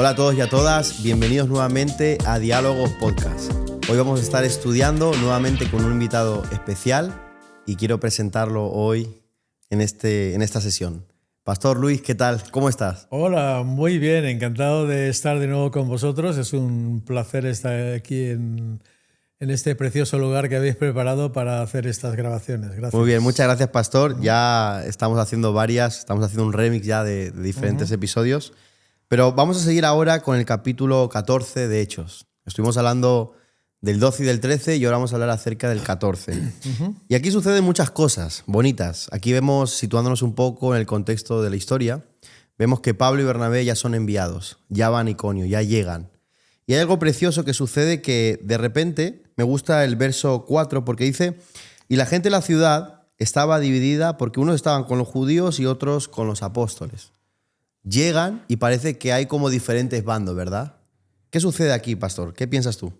Hola a todos y a todas, bienvenidos nuevamente a Diálogos Podcast. Hoy vamos a estar estudiando nuevamente con un invitado especial y quiero presentarlo hoy en esta sesión. Pastor Luis, ¿qué tal? ¿Cómo estás? Hola, muy bien, encantado de estar de nuevo con vosotros. Es un placer estar aquí en este precioso lugar que habéis preparado para hacer estas grabaciones. Gracias. Muy bien, muchas gracias, Pastor. Ya estamos haciendo un remix ya de diferentes episodios. Pero vamos a seguir ahora con el capítulo 14 de Hechos. Estuvimos hablando del 12 y del 13 y ahora vamos a hablar acerca del 14. Y aquí suceden muchas cosas bonitas. Aquí vemos, situándonos un poco en el contexto de la historia, vemos que Pablo y Bernabé ya son enviados, ya van a Iconio, ya llegan. Y hay algo precioso que sucede que de repente, me gusta el verso 4 porque dice, y la gente de la ciudad estaba dividida porque unos estaban con los judíos y otros con los apóstoles. Llegan y parece que hay como diferentes bandos, ¿verdad? ¿Qué sucede aquí, pastor? ¿Qué piensas tú?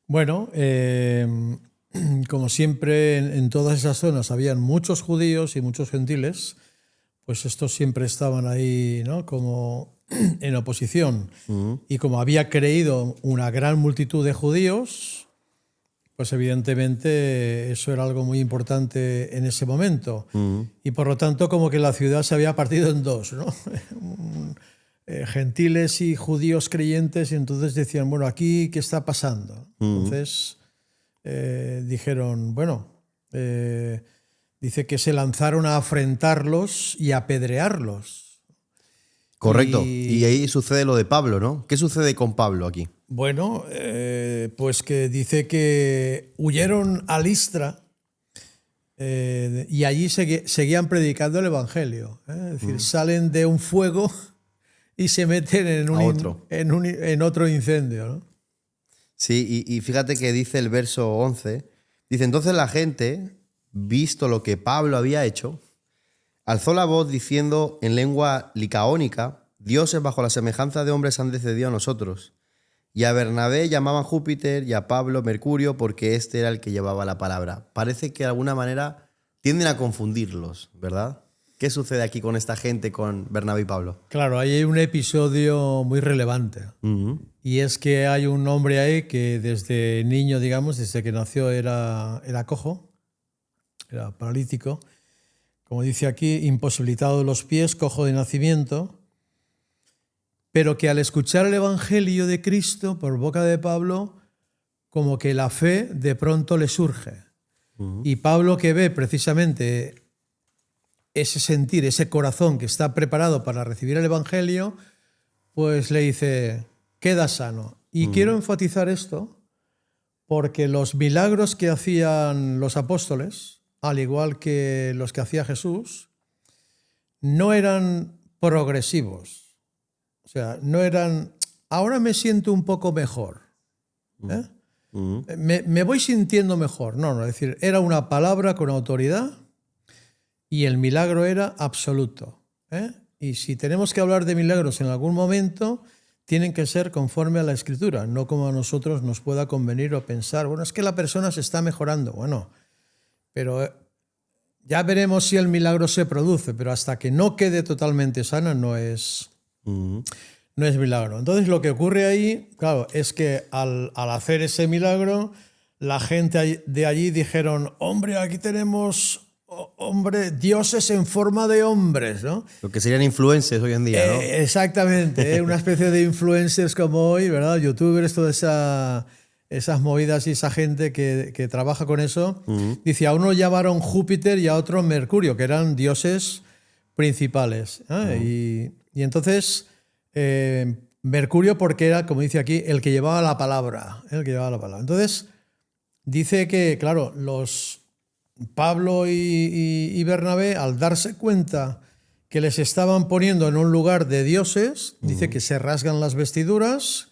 Bueno, como siempre en todas esas zonas habían muchos judíos y muchos gentiles, pues estos siempre estaban ahí, ¿no? Como en oposición. Y como había creído una gran multitud de judíos, pues evidentemente eso era algo muy importante en ese momento. Y por lo tanto como que la ciudad se había partido en dos, ¿no? Gentiles y judíos creyentes, y entonces decían, bueno, aquí ¿qué está pasando? Entonces dijeron, bueno, dice que se lanzaron a afrentarlos y a apedrearlos. Correcto. Y ahí sucede lo de Pablo, ¿no? ¿Qué sucede con Pablo aquí? Bueno, pues que dice que huyeron a Listra y allí seguían predicando el Evangelio. Es decir, salen de un fuego y se meten en otro incendio, ¿no? Sí, y fíjate que dice el verso 11, dice, entonces la gente, visto lo que Pablo había hecho, alzó la voz diciendo en lengua licaónica, dioses bajo la semejanza de hombres han descendido a nosotros. Y a Bernabé llamaban Júpiter y a Pablo Mercurio porque este era el que llevaba la palabra. Parece que de alguna manera tienden a confundirlos, ¿verdad? ¿Qué sucede aquí con esta gente, con Bernabé y Pablo? Claro, ahí hay un episodio muy relevante. Y es que hay un hombre ahí que desde niño, digamos, desde que nació era cojo, era paralítico. Como dice aquí, imposibilitado de los pies, cojo de nacimiento, pero que al escuchar el Evangelio de Cristo por boca de Pablo, como que la fe de pronto le surge. Y Pablo, que ve precisamente ese sentir, ese corazón que está preparado para recibir el Evangelio, pues le dice, queda sano. Y quiero enfatizar esto porque los milagros que hacían los apóstoles, al igual que los que hacía Jesús, no eran progresivos. O sea, no eran, ahora me siento un poco mejor. Me voy sintiendo mejor. No, es decir, era una palabra con autoridad y el milagro era absoluto. Y si tenemos que hablar de milagros en algún momento, tienen que ser conforme a la Escritura, no como a nosotros nos pueda convenir o pensar, bueno, es que la persona se está mejorando. Bueno, pero ya veremos si el milagro se produce, pero hasta que no quede totalmente sana no es milagro. Entonces lo que ocurre ahí, claro, es que al hacer ese milagro, la gente de allí dijeron, hombre, aquí tenemos dioses en forma de hombres, ¿no? Lo que serían influencers hoy en día, ¿no? Exactamente, una especie de influencers como hoy, ¿verdad? Youtubers, todas esas movidas y esa gente que trabaja con eso. Dice, a uno llamaron Júpiter y a otro Mercurio, que eran dioses principales. Y entonces, Mercurio porque era, como dice aquí, el que llevaba la palabra. Entonces, dice que, claro, Pablo y Bernabé, al darse cuenta que les estaban poniendo en un lugar de dioses, dice que se rasgan las vestiduras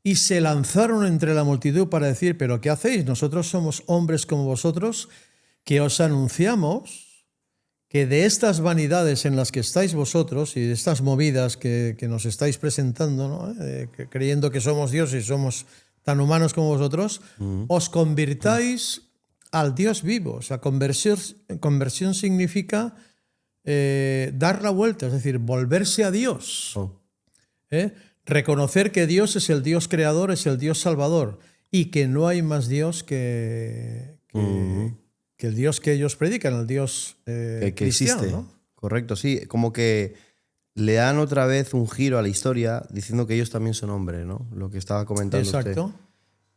y se lanzaron entre la multitud para decir, ¿pero qué hacéis? Nosotros somos hombres como vosotros, que os anunciamos que de estas vanidades en las que estáis vosotros y de estas movidas que nos estáis presentando, ¿no? Creyendo que somos dioses y somos tan humanos como vosotros, os convirtáis al Dios vivo. O sea, conversión significa dar la vuelta, es decir, volverse a Dios. Reconocer que Dios es el Dios creador, es el Dios salvador y que no hay más Dios que el Dios que ellos predican, el Dios que cristiano, existe. ¿no? Correcto, sí. Como que le dan otra vez un giro a la historia diciendo que ellos también son hombres, ¿no? Lo que estaba comentando Exacto. usted.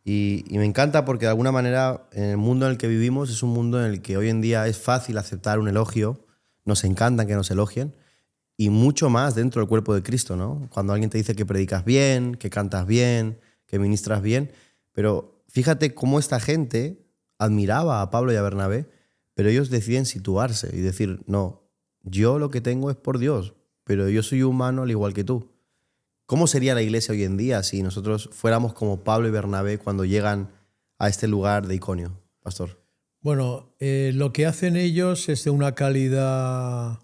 Y me encanta porque de alguna manera en el mundo en el que vivimos es un mundo en el que hoy en día es fácil aceptar un elogio, nos encanta que nos elogien, y mucho más dentro del cuerpo de Cristo, ¿no? Cuando alguien te dice que predicas bien, que cantas bien, que ministras bien. Pero fíjate cómo esta gente admiraba a Pablo y a Bernabé, pero ellos deciden situarse y decir, no, yo lo que tengo es por Dios, pero yo soy humano al igual que tú. ¿Cómo sería la iglesia hoy en día si nosotros fuéramos como Pablo y Bernabé cuando llegan a este lugar de Iconio, pastor? Bueno, lo que hacen ellos es de una calidad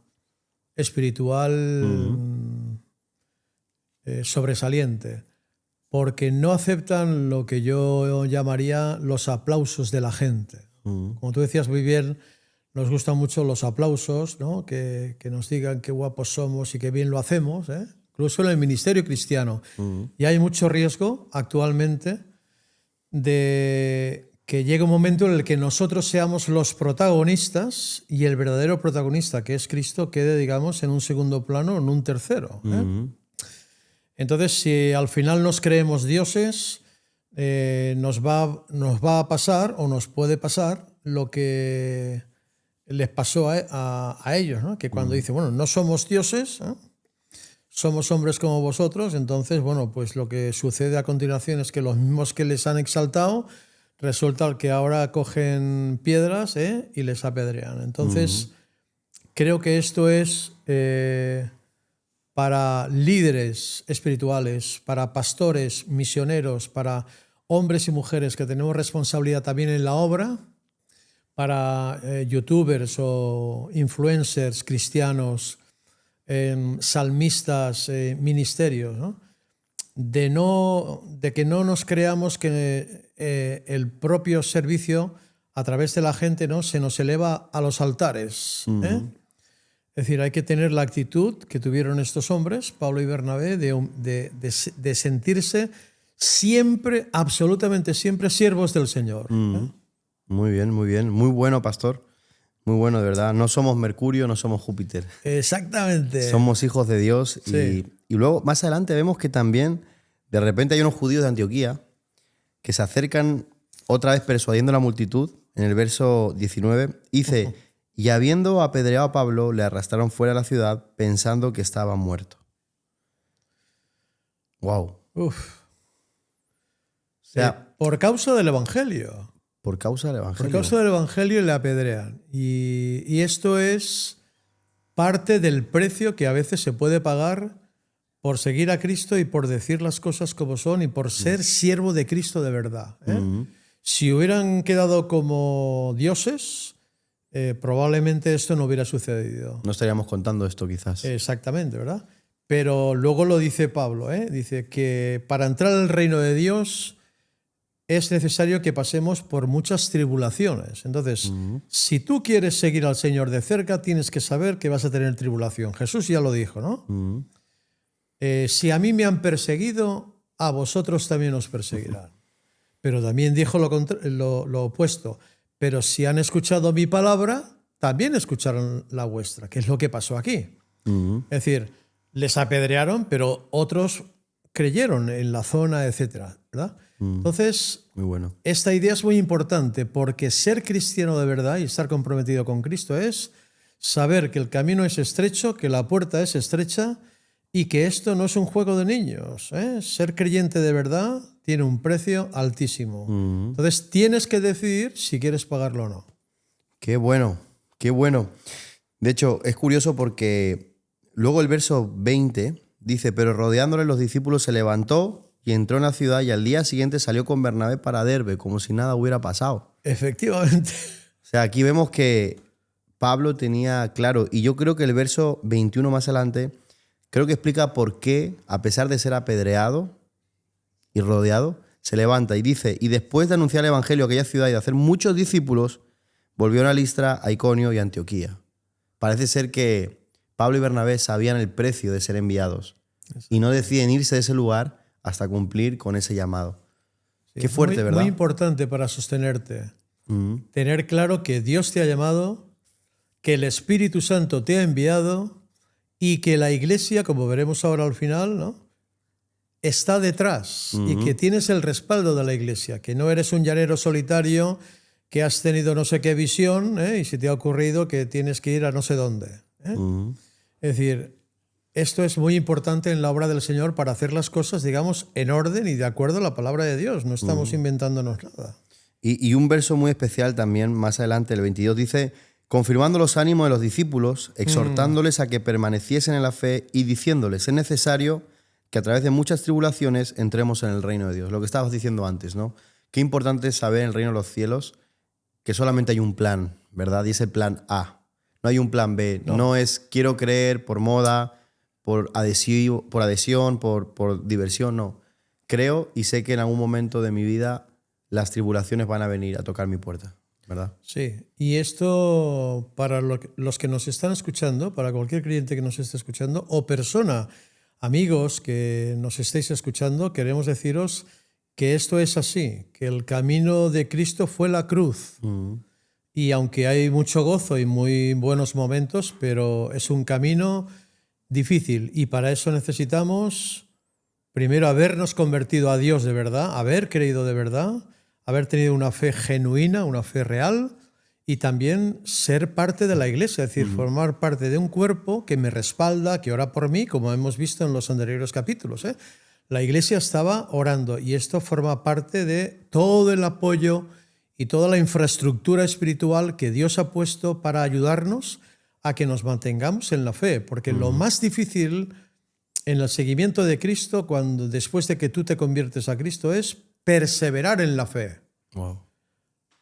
espiritual sobresaliente, porque no aceptan lo que yo llamaría los aplausos de la gente. Como tú decías muy bien, nos gustan mucho los aplausos, ¿no? Que nos digan qué guapos somos y qué bien lo hacemos, incluso en el ministerio cristiano. Y hay mucho riesgo actualmente de que llegue un momento en el que nosotros seamos los protagonistas y el verdadero protagonista, que es Cristo, quede, digamos, en un segundo plano o en un tercero. Entonces, si al final nos creemos dioses, nos va a pasar o nos puede pasar lo que les pasó a ellos, ¿no? Que cuando dicen, bueno, no somos dioses, somos hombres como vosotros, entonces, bueno, pues lo que sucede a continuación es que los mismos que les han exaltado, resulta que ahora cogen piedras y les apedrean. Entonces, creo que esto es para líderes espirituales, para pastores, misioneros, para hombres y mujeres que tenemos responsabilidad también en la obra, para youtubers o influencers cristianos, salmistas, ministerios, ¿no? De que no nos creamos que el propio servicio a través de la gente, ¿no? Se nos eleva a los altares. Es decir, hay que tener la actitud que tuvieron estos hombres, Pablo y Bernabé, de sentirse siempre, absolutamente siempre, siervos del Señor. Muy bien, muy bien. Muy bueno, pastor. Muy bueno, de verdad. No somos Mercurio, no somos Júpiter. Exactamente. Somos hijos de Dios. Sí. Y luego, más adelante, vemos que también, de repente, hay unos judíos de Antioquía que se acercan otra vez persuadiendo a la multitud. En el verso 19 dice, y habiendo apedreado a Pablo, le arrastraron fuera de la ciudad pensando que estaba muerto. Wow. Uf. O sea, por causa del Evangelio. Por causa del Evangelio. Por causa del Evangelio le apedrean. Y esto es parte del precio que a veces se puede pagar por seguir a Cristo y por decir las cosas como son y por ser siervo de Cristo de verdad. Si hubieran quedado como dioses, probablemente esto no hubiera sucedido. No estaríamos contando esto quizás. Exactamente, ¿verdad? Pero luego lo dice Pablo, dice que para entrar al reino de Dios es necesario que pasemos por muchas tribulaciones. Entonces, si tú quieres seguir al Señor de cerca, tienes que saber que vas a tener tribulación. Jesús ya lo dijo, ¿no? Si a mí me han perseguido, a vosotros también os perseguirán. Pero también dijo lo opuesto. Pero si han escuchado mi palabra, también escucharon la vuestra, que es lo que pasó aquí. Es decir, les apedrearon, pero otros creyeron en la zona, etcétera, ¿verdad? Entonces, muy bueno. Esta idea es muy importante porque ser cristiano de verdad y estar comprometido con Cristo es saber que el camino es estrecho, que la puerta es estrecha y que esto no es un juego de niños. Ser creyente de verdad tiene un precio altísimo. Entonces tienes que decidir si quieres pagarlo o no. Qué bueno, qué bueno. De hecho, es curioso porque luego el verso 20 dice, pero rodeándole los discípulos se levantó y entró en la ciudad y al día siguiente salió con Bernabé para Derbe, como si nada hubiera pasado. Efectivamente. O sea, aquí vemos que Pablo tenía claro, y yo creo que el verso 21 más adelante, creo que explica por qué, a pesar de ser apedreado y rodeado, se levanta y dice, y después de anunciar el evangelio a aquella ciudad y de hacer muchos discípulos, volvieron a Listra, a Iconio y a Antioquía. Parece ser que Pablo y Bernabé sabían el precio de ser enviados. y no deciden irse de ese lugar hasta cumplir con ese llamado. Sí, qué fuerte, ¿verdad? Muy importante para sostenerte. Tener claro que Dios te ha llamado, que el Espíritu Santo te ha enviado y que la Iglesia, como veremos ahora al final, ¿no?, está detrás y que tienes el respaldo de la Iglesia, que no eres un llanero solitario que has tenido no sé qué visión y se te ha ocurrido que tienes que ir a no sé dónde. Es decir, esto es muy importante en la obra del Señor para hacer las cosas, digamos, en orden y de acuerdo a la palabra de Dios. No estamos inventándonos nada. Y un verso muy especial también, más adelante, el 22, dice: confirmando los ánimos de los discípulos, exhortándoles a que permaneciesen en la fe y diciéndoles: es necesario que a través de muchas tribulaciones entremos en el reino de Dios. Lo que estabas diciendo antes, ¿no? Qué importante es saber en el reino de los cielos que solamente hay un plan, ¿verdad? Y es el plan A. No hay un plan B. No es quiero creer por moda, por adhesión, por diversión, no. Creo y sé que en algún momento de mi vida las tribulaciones van a venir a tocar mi puerta, ¿verdad? Sí, y esto para los que nos están escuchando, para cualquier creyente que nos esté escuchando o persona, amigos que nos estéis escuchando, queremos deciros que esto es así, que el camino de Cristo fue la cruz. Y aunque hay mucho gozo y muy buenos momentos, pero es un camino difícil y para eso necesitamos primero habernos convertido a Dios de verdad, haber creído de verdad, haber tenido una fe genuina, una fe real y también ser parte de la Iglesia, es decir, formar parte de un cuerpo que me respalda, que ora por mí, como hemos visto en los anteriores capítulos. La Iglesia estaba orando y esto forma parte de todo el apoyo y toda la infraestructura espiritual que Dios ha puesto para ayudarnos a que nos mantengamos en la fe, porque lo más difícil en el seguimiento de Cristo, después de que tú te conviertes a Cristo, es perseverar en la fe. Wow.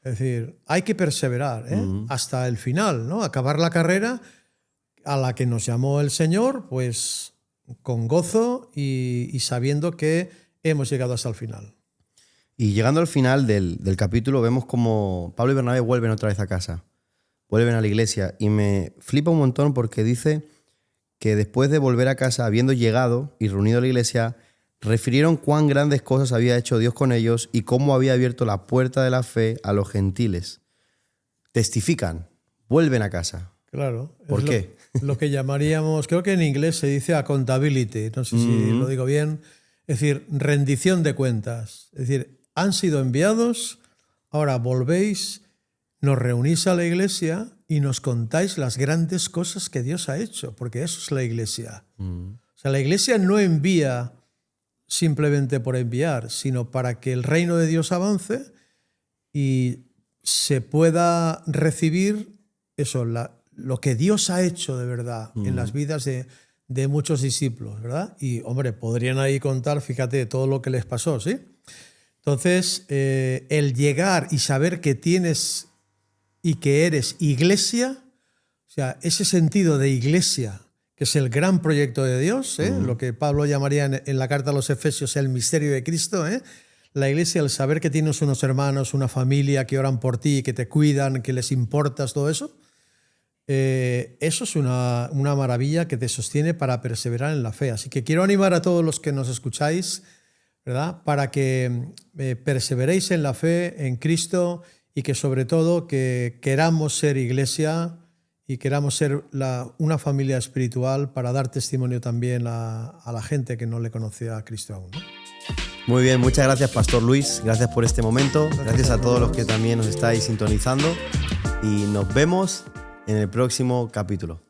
Es decir, hay que perseverar hasta el final, ¿no? Acabar la carrera a la que nos llamó el Señor, pues con gozo y sabiendo que hemos llegado hasta el final. Y llegando al final del capítulo vemos como Pablo y Bernabé vuelven otra vez a casa, vuelven a la iglesia y me flipa un montón porque dice que después de volver a casa, habiendo llegado y reunido a la iglesia, refirieron cuán grandes cosas había hecho Dios con ellos y cómo había abierto la puerta de la fe a los gentiles. Testifican, vuelven a casa. Claro. ¿Por qué? Lo que llamaríamos, creo que en inglés se dice accountability, no sé si lo digo bien, es decir, rendición de cuentas. Es decir, han sido enviados, ahora volvéis, nos reunís a la iglesia y nos contáis las grandes cosas que Dios ha hecho, porque eso es la iglesia. O sea, la iglesia no envía simplemente por enviar, sino para que el reino de Dios avance y se pueda recibir eso, lo que Dios ha hecho de verdad en las vidas de muchos discípulos, ¿verdad? Y, hombre, podrían ahí contar, fíjate, todo lo que les pasó, ¿sí? Entonces, el llegar y saber que tienes y que eres iglesia, o sea, ese sentido de iglesia, que es el gran proyecto de Dios, lo que Pablo llamaría en la carta a los Efesios el misterio de Cristo, la iglesia, el saber que tienes unos hermanos, una familia que oran por ti, que te cuidan, que les importas, todo eso, eso es una maravilla que te sostiene para perseverar en la fe. Así que quiero animar a todos los que nos escucháis, ¿verdad?, para que perseveréis en la fe, en Cristo, y que sobre todo que queramos ser iglesia y queramos ser una familia espiritual para dar testimonio también a la gente que no le conocía a Cristo aún, ¿no? Muy bien, muchas gracias, Pastor Luis. Gracias por este momento. Gracias a todos los que también nos estáis sintonizando. Y nos vemos en el próximo capítulo.